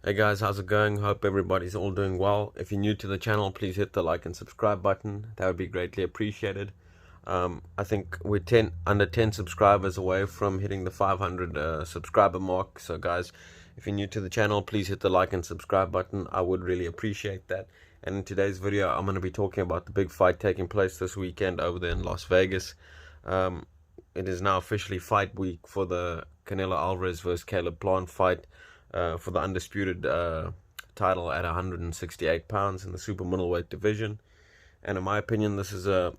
Hey guys, how's it going? Hope everybody's all doing well. If you're new to the channel, please hit the like and subscribe button. That would be greatly appreciated. I think we're under 10 subscribers away from hitting the 500 subscriber mark. So guys, if you're new to the channel, please hit the like and subscribe button. I would really appreciate that. And in today's video, I'm going to be talking about the big fight taking place this weekend over there in Las Vegas. It is now officially fight week for the Canelo Alvarez versus Caleb Plant fight. For the undisputed title at 168 pounds in the super middleweight division. And in my opinion, this is a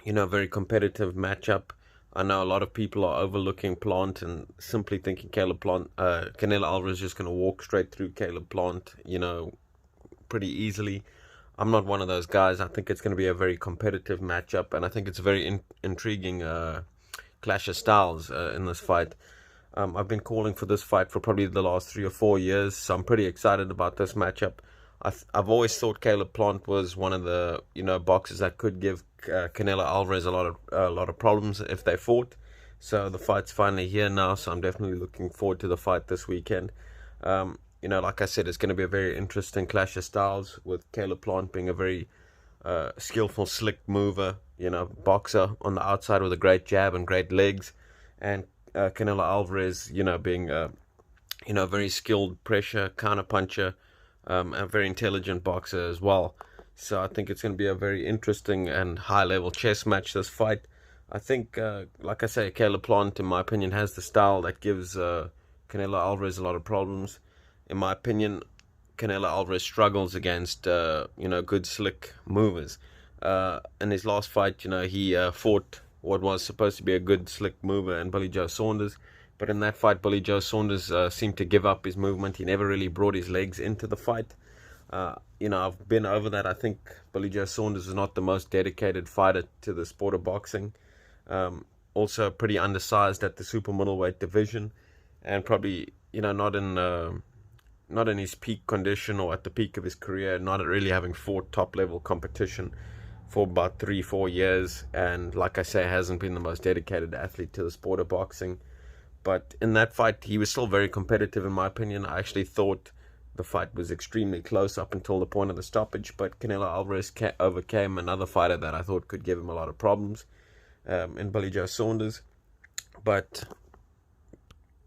very competitive matchup. I know a lot of people are overlooking Plant and simply thinking Canelo Alvarez is just going to walk straight through Caleb Plant, pretty easily. I'm not one of those guys. I think it's going to be a very competitive matchup, and I think it's a very intriguing clash of styles in this fight. I've been calling for this fight for probably the last 3 or 4 years, so I'm pretty excited about this matchup. I've always thought Caleb Plant was one of the boxers that could give Canelo Alvarez a lot of problems if they fought. So the fight's finally here now, so I'm definitely looking forward to the fight this weekend. Like I said, it's going to be a very interesting clash of styles, with Caleb Plant being a very skillful, slick mover, boxer on the outside with a great jab and great legs, and Canelo Alvarez, being a very skilled pressure counter puncher, a very intelligent boxer as well. So I think it's going to be a very interesting and high level chess match, this fight. I think, like I say, Caleb Plant, in my opinion, has the style that gives Canelo Alvarez a lot of problems. In my opinion, Canelo Alvarez struggles against good slick movers. In his last fight, he fought what was supposed to be a good slick mover and Billy Joe Saunders, but in that fight Billy Joe Saunders seemed to give up his movement. He never really brought his legs into the fight. I've been over that. I think Billy Joe Saunders is not the most dedicated fighter to the sport of boxing. Also pretty undersized at the super middleweight division, and probably not in his peak condition or at the peak of his career, not really having fought top level competition for about 3-4 years, and like I say, hasn't been the most dedicated athlete to the sport of boxing. But in that fight, he was still very competitive, in my opinion. I actually thought the fight was extremely close up until the point of the stoppage, but Canelo Alvarez overcame another fighter that I thought could give him a lot of problems, in Billy Joe Saunders. But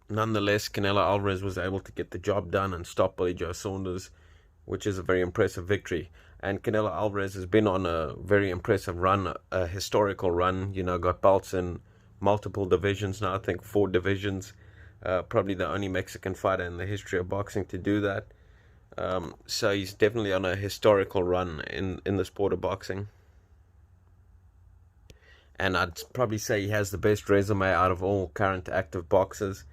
nonetheless, Canelo Alvarez was able to get the job done and stop Billy Joe Saunders, which is a very impressive victory. And Canelo Alvarez has been on a very impressive run, a historical run. Got belts in multiple divisions now. I think 4 divisions. Probably the only Mexican fighter in the history of boxing to do that. So he's definitely on a historical run in the sport of boxing. And I'd probably say he has the best resume out of all current active boxers.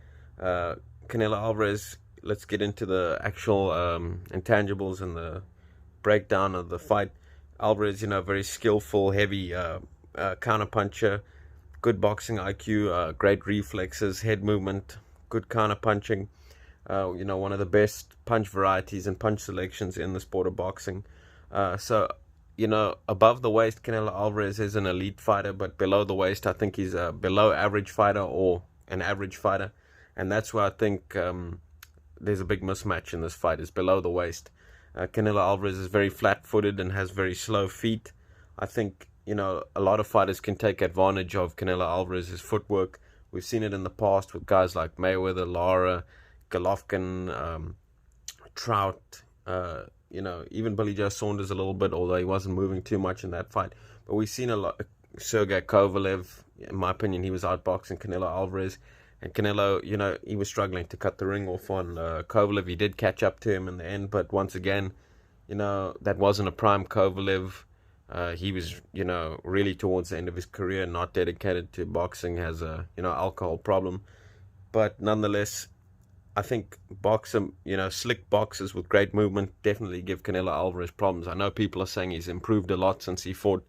Canelo Alvarez, let's get into the actual intangibles and the breakdown of the fight. Alvarez, very skillful, heavy counter puncher, good boxing IQ, great reflexes, head movement, good counter punching. One of the best punch varieties and punch selections in the sport of boxing. So above the waist, Canelo Alvarez is an elite fighter, but below the waist, I think he's a below average fighter or an average fighter, and that's where I think there's a big mismatch in this fight, is below the waist. Canelo Alvarez is very flat-footed and has very slow feet. I think, a lot of fighters can take advantage of Canelo Alvarez's footwork. We've seen it in the past with guys like Mayweather, Lara, Golovkin, Trout, even Billy Joe Saunders a little bit, although he wasn't moving too much in that fight. But we've seen a lot. Sergey Kovalev, in my opinion, he was outboxing Canelo Alvarez. And Canelo, he was struggling to cut the ring off on Kovalev. He did catch up to him in the end, but once again, that wasn't a prime Kovalev. He was, really towards the end of his career, not dedicated to boxing, has a, alcohol problem. But nonetheless, I think slick boxers with great movement definitely give Canelo Alvarez problems. I know people are saying he's improved a lot since he fought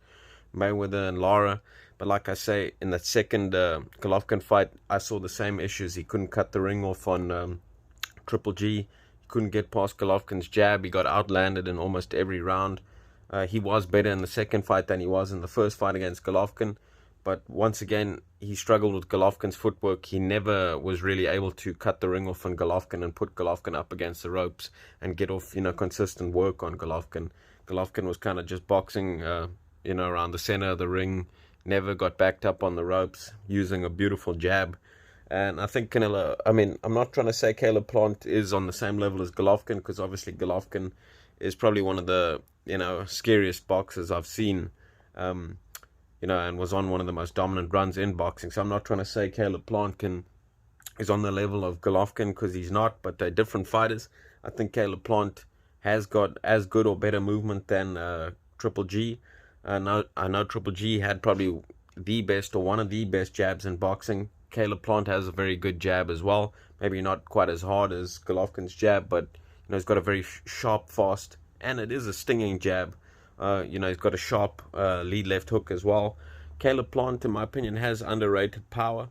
Mayweather and Lara, but like I say, in that second Golovkin fight, I saw the same issues. He couldn't cut the ring off on Triple G. He couldn't get past Golovkin's jab. He got outlanded in almost every round. He was better in the second fight than he was in the first fight against Golovkin, But once again, he struggled with Golovkin's footwork. He never was really able to cut the ring off on Golovkin and put Golovkin up against the ropes and get off, consistent work on Golovkin. Golovkin was kind of just boxing, around the center of the ring, never got backed up on the ropes, using a beautiful jab. And I think I'm not trying to say Caleb Plant is on the same level as Golovkin, because obviously Golovkin is probably one of the, scariest boxers I've seen, and was on one of the most dominant runs in boxing. So I'm not trying to say Caleb Plant is on the level of Golovkin, because he's not, but they're different fighters. I think Caleb Plant has got as good or better movement than Triple G. I know Triple G had probably the best or one of the best jabs in boxing. Caleb Plant has a very good jab as well. Maybe not quite as hard as Golovkin's jab, but he's got a very sharp, fast, and it is a stinging jab. He's got a sharp lead left hook as well. Caleb Plant, in my opinion, has underrated power.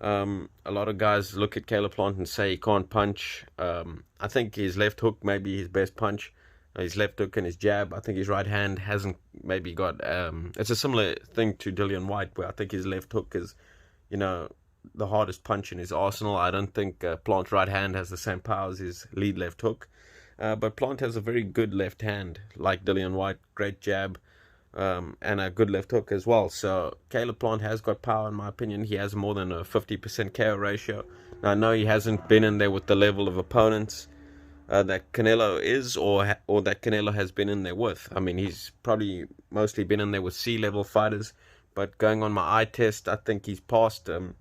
A lot of guys look at Caleb Plant and say he can't punch. I think his left hook may be his best punch. His left hook and his jab. I think his right hand hasn't maybe got... it's a similar thing to Dillian Whyte, where I think his left hook is, the hardest punch in his arsenal. I don't think Plant's right hand has the same power as his lead left hook. But Plant has a very good left hand, like Dillian Whyte, great jab, and a good left hook as well. So Caleb Plant has got power, in my opinion. He has more than a 50% KO ratio. Now, I know he hasn't been in there with the level of opponents that Canelo is, or that Canelo has been in there with. I mean, he's probably mostly been in there with C-level fighters. But going on my eye test, I think he's passing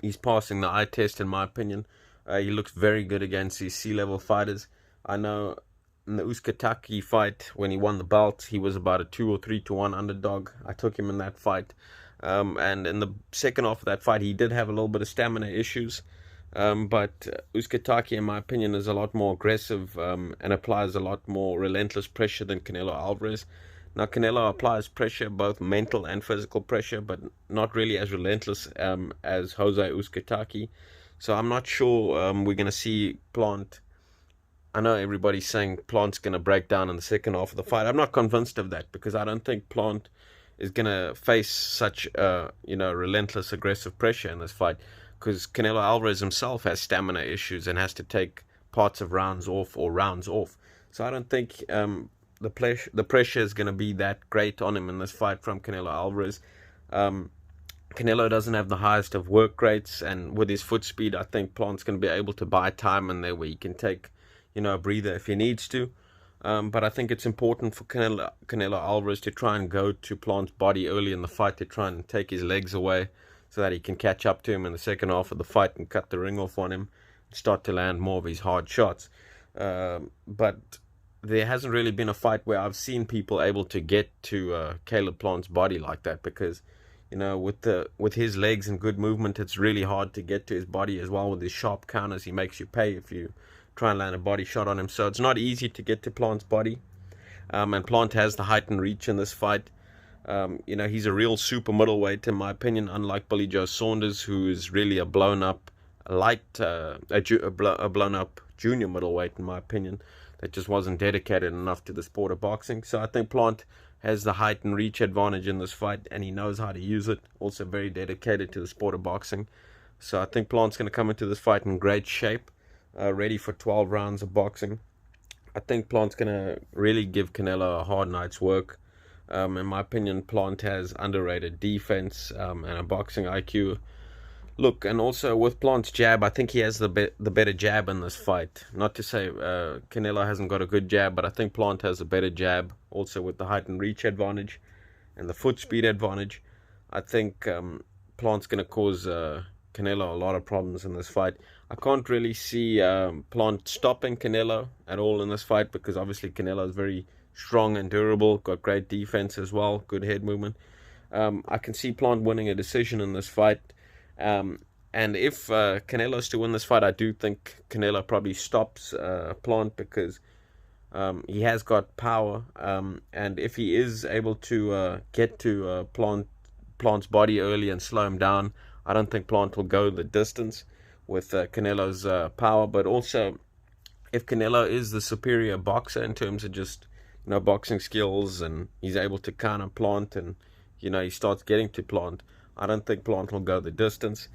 the eye test, in my opinion. He looks very good against these C-level fighters. I know in the Uskataki fight, when he won the belt, he was about a 2 or 3 to 1 underdog. I took him in that fight. And in the second half of that fight, he did have a little bit of stamina issues. But Uskataki, in my opinion, is a lot more aggressive and applies a lot more relentless pressure than Canelo Alvarez. Now, Canelo applies pressure, both mental and physical pressure, but not really as relentless as Jose Uskataki. So I'm not sure we're going to see Plant. I know everybody's saying Plant's going to break down in the second half of the fight. I'm not convinced of that, because I don't think Plant is going to face such relentless aggressive pressure in this fight, because Canelo Alvarez himself has stamina issues and has to take parts of rounds off or rounds off. So I don't think the pressure is going to be that great on him in this fight from Canelo Alvarez. Canelo doesn't have the highest of work rates, and with his foot speed, I think Plant's going to be able to buy time in there where he can take a breather if he needs to. But I think it's important for Canelo Alvarez to try and go to Plant's body early in the fight, to try and take his legs away so that he can catch up to him in the second half of the fight and cut the ring off on him and start to land more of his hard shots. But there hasn't really been a fight where I've seen people able to get to Caleb Plant's body like that, because with his legs and good movement, it's really hard to get to his body as well. With his sharp counters, he makes you pay if you try and land a body shot on him. So it's not easy to get to Plant's body. And Plant has the height and reach in this fight. He's a real super middleweight, in my opinion, unlike Billy Joe Saunders, who is really a blown up blown up junior middleweight, in my opinion, that just wasn't dedicated enough to the sport of boxing. So I think Plant has the height and reach advantage in this fight, and he knows how to use it. Also very dedicated to the sport of boxing. So I think Plant's going to come into this fight in great shape, ready for 12 rounds of boxing. I think Plant's going to really give Canelo a hard night's work. In my opinion, Plant has underrated defense and a boxing IQ. Look, and also with Plant's jab, I think he has the better jab in this fight. Not to say Canelo hasn't got a good jab, but I think Plant has a better jab, also with the height and reach advantage and the foot speed advantage. I think Plant's going to cause Canelo a lot of problems in this fight. I can't really see Plant stopping Canelo at all in this fight, because obviously Canelo is very strong and durable, got great defense as well, good head movement. I can see Plant winning a decision in this fight. And if Canelo's to win this fight, I do think Canelo probably stops Plant, because he has got power. And if he is able to get to Plant's body early and slow him down, I don't think Plant will go the distance with Canelo's power. But also, if Canelo is the superior boxer in terms of just boxing skills, and he's able to counter Plant, and he starts getting to Plant, I don't think Plant will go the distance.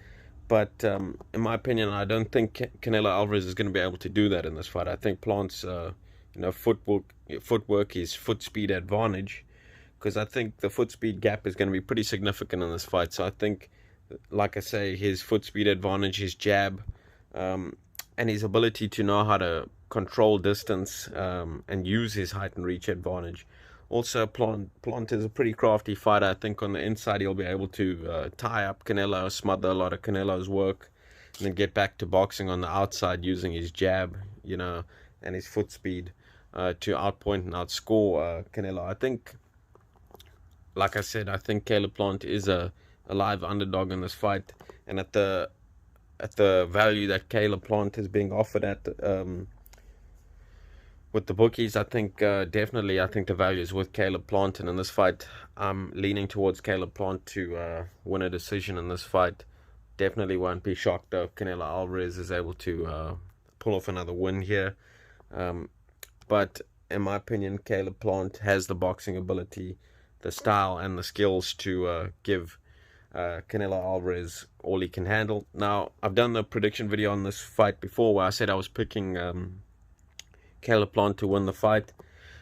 But in my opinion, I don't think Canelo Alvarez is going to be able to do that in this fight. I think Plant's footwork, his foot speed advantage, because I think the foot speed gap is going to be pretty significant in this fight. So I think, like I say, his foot speed advantage, his jab, and his ability to know how to control distance and use his height and reach advantage. Also, Plant is a pretty crafty fighter. I think on the inside he'll be able to tie up Canelo, smother a lot of Canelo's work, and then get back to boxing on the outside using his jab, and his foot speed to outpoint and outscore Canelo. I think, like I said, I think Caleb Plant is a live underdog in this fight, and at the value that Caleb Plant is being offered at with the bookies, I think definitely I think the value is with Caleb Plant, and in this fight I'm leaning towards Caleb Plant to win a decision in this fight. Definitely won't be shocked though if Canelo Alvarez is able to pull off another win here, but in my opinion Caleb Plant has the boxing ability, the style and the skills to give Canelo Alvarez all he can handle. Now, I've done the prediction video on this fight before where I said I was picking Caleb Plant to win the fight.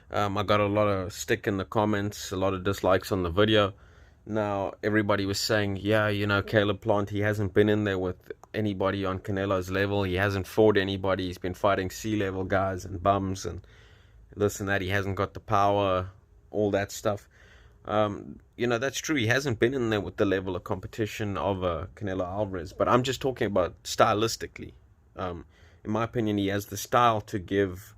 I got a lot of stick in the comments, a lot of dislikes on the video. Now, everybody was saying, yeah, Caleb Plant, he hasn't been in there with anybody on Canelo's level. He hasn't fought anybody. He's been fighting C-level guys and bums and this and that. He hasn't got the power, all that stuff. That's true. He hasn't been in there with the level of competition of Canelo Alvarez. But I'm just talking about stylistically. In my opinion, he has the style to give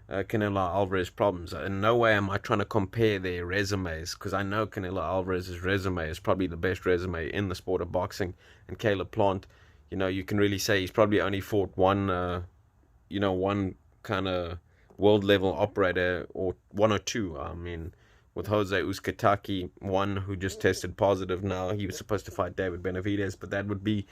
Canelo Alvarez problems. In no way am I trying to compare their resumes, because I know Canelo Alvarez's resume is probably the best resume in the sport of boxing. And Caleb Plant, you can really say he's probably only fought one kind of world level operator, or one or two. I mean, with Jose Uzcategui, one who just tested positive now. He was supposed to fight David Benavidez, but that would be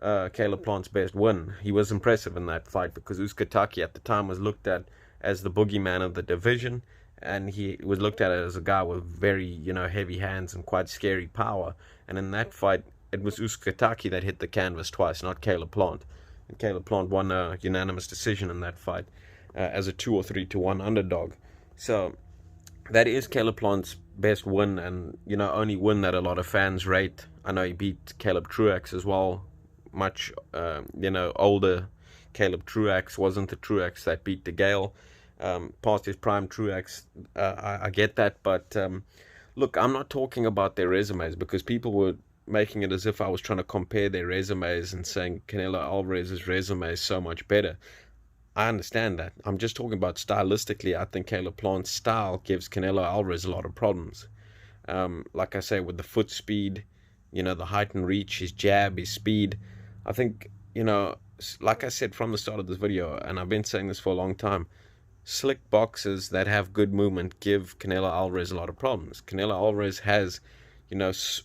Caleb Plant's best win. He was impressive in that fight because Uzcategui at the time was looked at as the boogeyman of the division, and he was looked at as a guy with very, heavy hands and quite scary power. And in that fight, it was Uzcategui that hit the canvas twice, not Caleb Plant. And Caleb Plant won a unanimous decision in that fight as a 2 or 3-1 underdog. So that is Caleb Plant's best win, and only win that a lot of fans rate. I know he beat Caleb Truax as well, much older Caleb Truax. Wasn't the Truax that beat the Gale, past his prime Truax. I get that, but look, I'm not talking about their resumes, because people were making it as if I was trying to compare their resumes and saying Canelo Alvarez's resume is so much better. I understand that. I'm just talking about stylistically. I think Caleb Plant's style gives Canelo Alvarez a lot of problems. Like I say, with the foot speed, the height and reach, his jab, his speed. I think, like I said from the start of this video, and I've been saying this for a long time, slick boxers that have good movement give Canelo Alvarez a lot of problems. Canelo Alvarez has,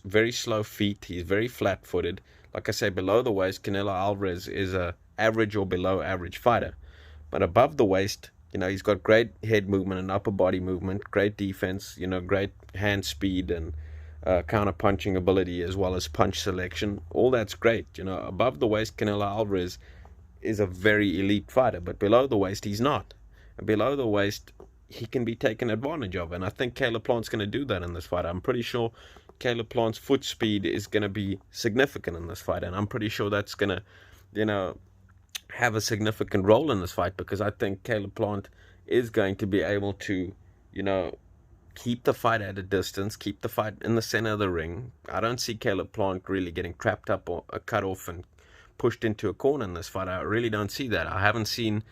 very slow feet. He's very flat-footed. Like I say, below the waist, Canelo Alvarez is a average or below average fighter. But above the waist, he's got great head movement and upper body movement, great defense, great hand speed and counter punching ability, as well as punch selection. All that's great. Above the waist, Canelo Alvarez is a very elite fighter, but below the waist, he's not. And below the waist, he can be taken advantage of, and I think Caleb Plant's going to do that in this fight. I'm pretty sure Caleb Plant's foot speed is going to be significant in this fight, and I'm pretty sure that's going to, have a significant role in this fight, because I think Caleb Plant is going to be able to, keep the fight at a distance, keep the fight in the center of the ring. I don't see Caleb Plant really getting trapped up or cut off and pushed into a corner in this fight. I really don't see that. I haven't seen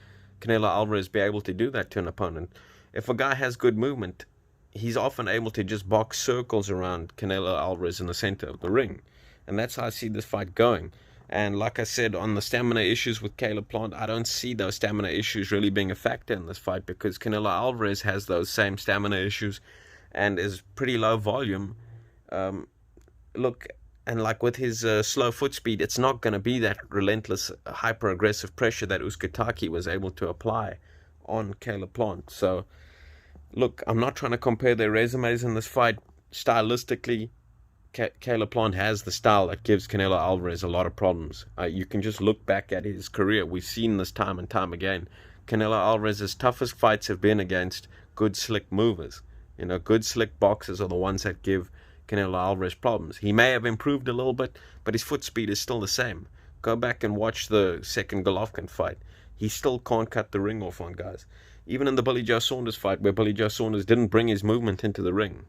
Canelo Alvarez be able to do that to an opponent. If a guy has good movement, he's often able to just box circles around Canelo Alvarez in the center of the ring. And that's how I see this fight going. And like I said, on the stamina issues with Caleb Plant, I don't see those stamina issues really being a factor in this fight, because Canelo Alvarez has those same stamina issues and is pretty low volume. Look, and like with his slow foot speed, it's not going to be that relentless, hyper-aggressive pressure that Uzcategui was able to apply on Caleb Plant. So, look, I'm not trying to compare their resumes in this fight. Stylistically, Caleb Plant has the style that gives Canelo Alvarez a lot of problems. You can just look back at his career. We've seen this time and time again. Canelo Alvarez's toughest fights have been against good, slick movers. Good, slick boxers are the ones that give Canelo Alvarez problems. He may have improved a little bit, but his foot speed is still the same. Go back and watch the second Golovkin fight. He still can't cut the ring off on guys. Even in the Billy Joe Saunders fight, where Billy Joe Saunders didn't bring his movement into the ring.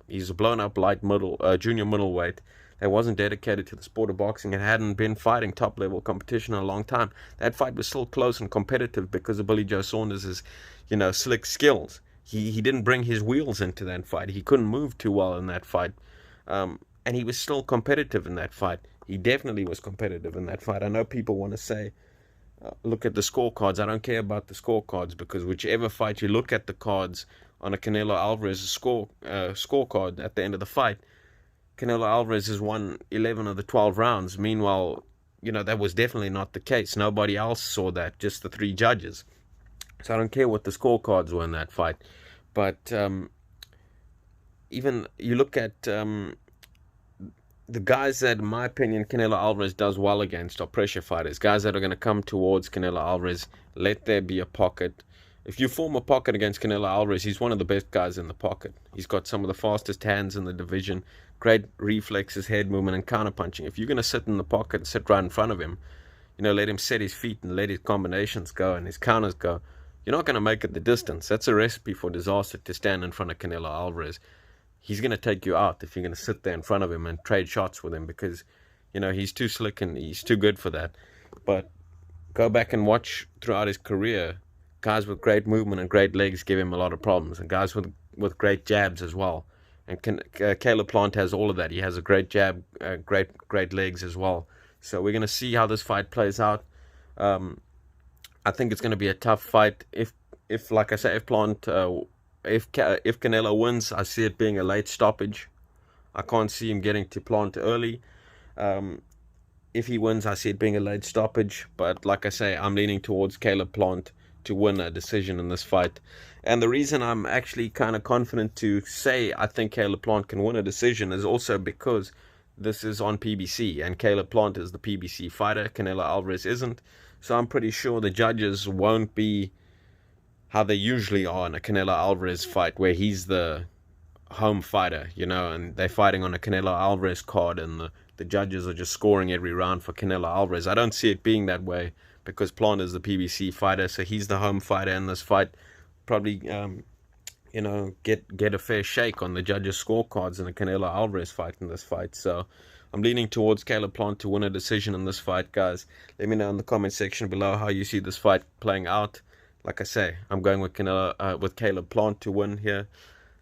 He's a blown-up junior middleweight that wasn't dedicated to the sport of boxing and hadn't been fighting top-level competition in a long time. That fight was still close and competitive because of Billy Joe Saunders' slick skills. He didn't bring his wheels into that fight. He couldn't move too well in that fight. And he was still competitive in that fight. He definitely was competitive in that fight. I know people want to say, look at the scorecards. I don't care about the scorecards, because whichever fight you look at the cards on a Canelo Alvarez scorecard at the end of the fight, Canelo Alvarez has won 11 of the 12 rounds. Meanwhile, that was definitely not the case. Nobody else saw that, just the 3 judges. So I don't care what the scorecards were in that fight. But even you look at the guys that, in my opinion, Canelo Alvarez does well against are pressure fighters. Guys that are going to come towards Canelo Alvarez, let there be a pocket. If you form a pocket against Canelo Alvarez, he's one of the best guys in the pocket. He's got some of the fastest hands in the division, great reflexes, head movement, and counterpunching. If you're going to sit in the pocket, sit right in front of him, let him set his feet and let his combinations go and his counters go, you're not going to make it the distance. That's a recipe for disaster, to stand in front of Canelo Alvarez. He's going to take you out if you're going to sit there in front of him and trade shots with him, because, he's too slick and he's too good for that. But go back and watch throughout his career, guys with great movement and great legs give him a lot of problems, and guys with great jabs as well. And Caleb Plant has all of that. He has a great jab, great legs as well. So we're going to see how this fight plays out. I think it's going to be a tough fight. If like I say, if Canelo wins, I see it being a late stoppage. I can't see him getting to Plant early. If he wins, I see it being a late stoppage. But like I say, I'm leaning towards Caleb Plant to win a decision in this fight. And the reason I'm actually kind of confident to say I think Caleb Plant can win a decision is also because this is on PBC, and Caleb Plant is the PBC fighter. Canelo Alvarez isn't. So I'm pretty sure the judges won't be how they usually are in a Canelo Alvarez fight, where he's the home fighter, and they're fighting on a Canelo Alvarez card, and the judges are just scoring every round for Canelo Alvarez. I don't see it being that way, because Plant is the PBC fighter, so he's the home fighter in this fight. Probably, get a fair shake on the judges' scorecards in a Canelo Alvarez fight in this fight. So I'm leaning towards Caleb Plant to win a decision in this fight, guys. Let me know in the comment section below how you see this fight playing out. Like I say, I'm going with Caleb Plant to win here.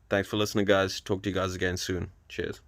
Thanks for listening, guys. Talk to you guys again soon. Cheers.